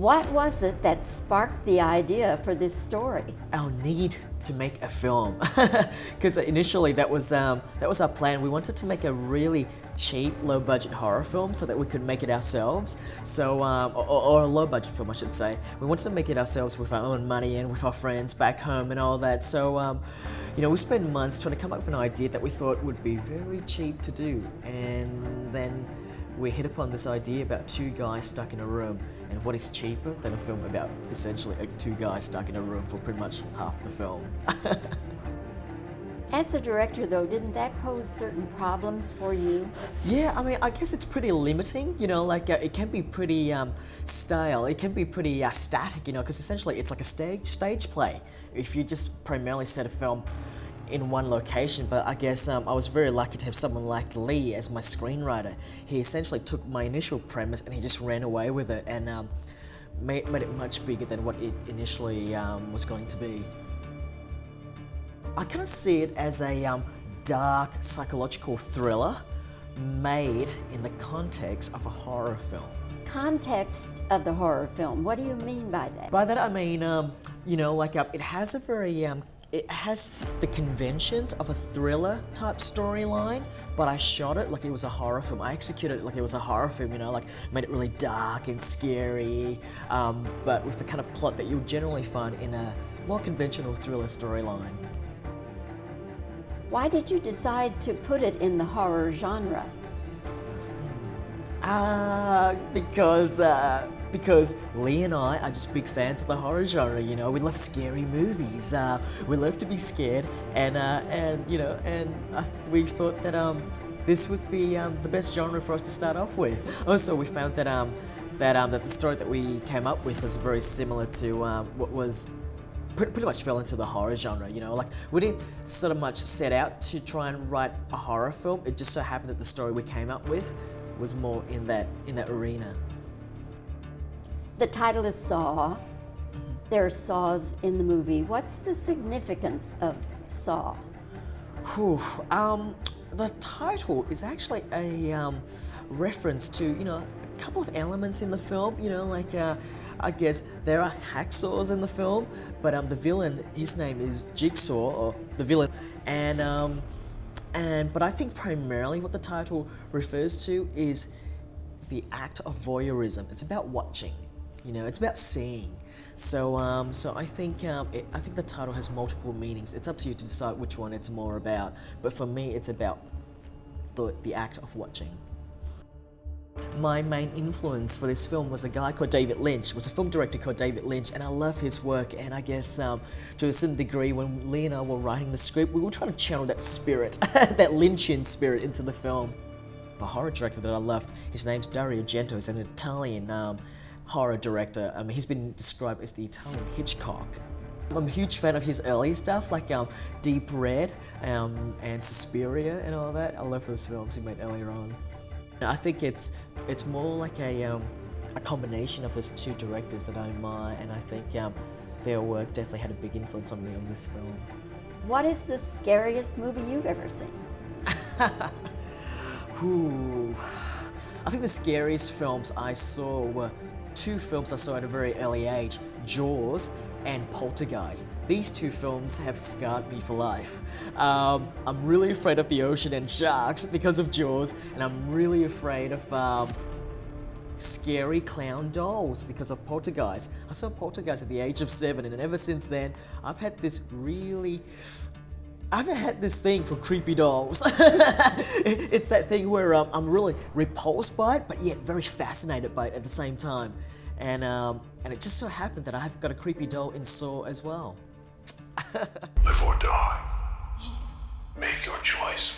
What was it that sparked the idea for this story? Our need to make a film, because initially that was our plan. We wanted to make a really cheap, low-budget horror film so that we could make it ourselves. So, or a low-budget film, I should say. We wanted to make it ourselves with our own money and with our friends back home and all that. So, you know, we spent months trying to come up with an idea that we thought would be very cheap to do, and then we hit upon this idea about two guys stuck in a room. And what is cheaper than a film about essentially two guys stuck in a room for pretty much half the film? As a director, though, didn't that pose certain problems for you? Yeah, I mean, I guess it's pretty limiting, you know, like it can be pretty stale, it can be pretty static, you know, because essentially it's like a stage play. If you just primarily set a film in one location, but I guess I was very lucky to have someone like Lee as my screenwriter. He essentially took my initial premise and he just ran away with it and made it much bigger than what it initially was going to be. I kind of see it as a dark psychological thriller made in the context of a horror film. Context of the horror film, what do you mean by that? By that I mean, you know, like it has a very it has the conventions of a thriller type storyline, but I shot it like it was a horror film. I executed it like it was a horror film, you know, like made it really dark and scary, but with the kind of plot that you would generally find in a more conventional thriller storyline. Why did you decide to put it in the horror genre? Because Lee and I are just big fans of the horror genre. You know, we love scary movies. We love to be scared, and you know, we thought that this would be the best genre for us to start off with. Also, we found that that the story that we came up with was very similar to what was pretty much fell into the horror genre. You know, like we didn't sort of much set out to try and write a horror film. It just so happened that the story we came up with was more in that arena. The title is Saw. There are saws in the movie. What's the significance of Saw? Whew. The title is actually a reference to, you know, a couple of elements in the film. You know, like I guess there are hacksaws in the film, but the villain, his name is Jigsaw, or the villain, but I think primarily what the title refers to is the act of voyeurism. It's about watching. You know, it's about seeing. So, so I think the title has multiple meanings. It's up to you to decide which one it's more about. But for me, it's about the act of watching. My main influence for this film was a guy called David Lynch. It was a film director called David Lynch, and I love his work. And I guess to a certain degree, when Lee and I were writing the script, we were trying to channel that spirit, that Lynchian spirit, into the film. A horror director that I love, his name's Dario Argento. He's an Italian horror director. He's been described as the Italian Hitchcock. I'm a huge fan of his early stuff, like Deep Red and Suspiria and all that. I love those films he made earlier on. I think it's more like a combination of those two directors that I admire, and I think their work definitely had a big influence on me on this film. What is the scariest movie you've ever seen? Ooh. I think the scariest films I saw were two films I saw at a very early age, Jaws and Poltergeist. These two films have scarred me for life. I'm really afraid of the ocean and sharks because of Jaws, and I'm really afraid of scary clown dolls because of Poltergeist. I saw Poltergeist at the age of 7, and ever since then, I've had this thing for creepy dolls. It's that thing where I'm really repulsed by it, but yet very fascinated by it at the same time. And it just so happened that I've got a creepy doll in Saw as well. Live or die. Make your choice.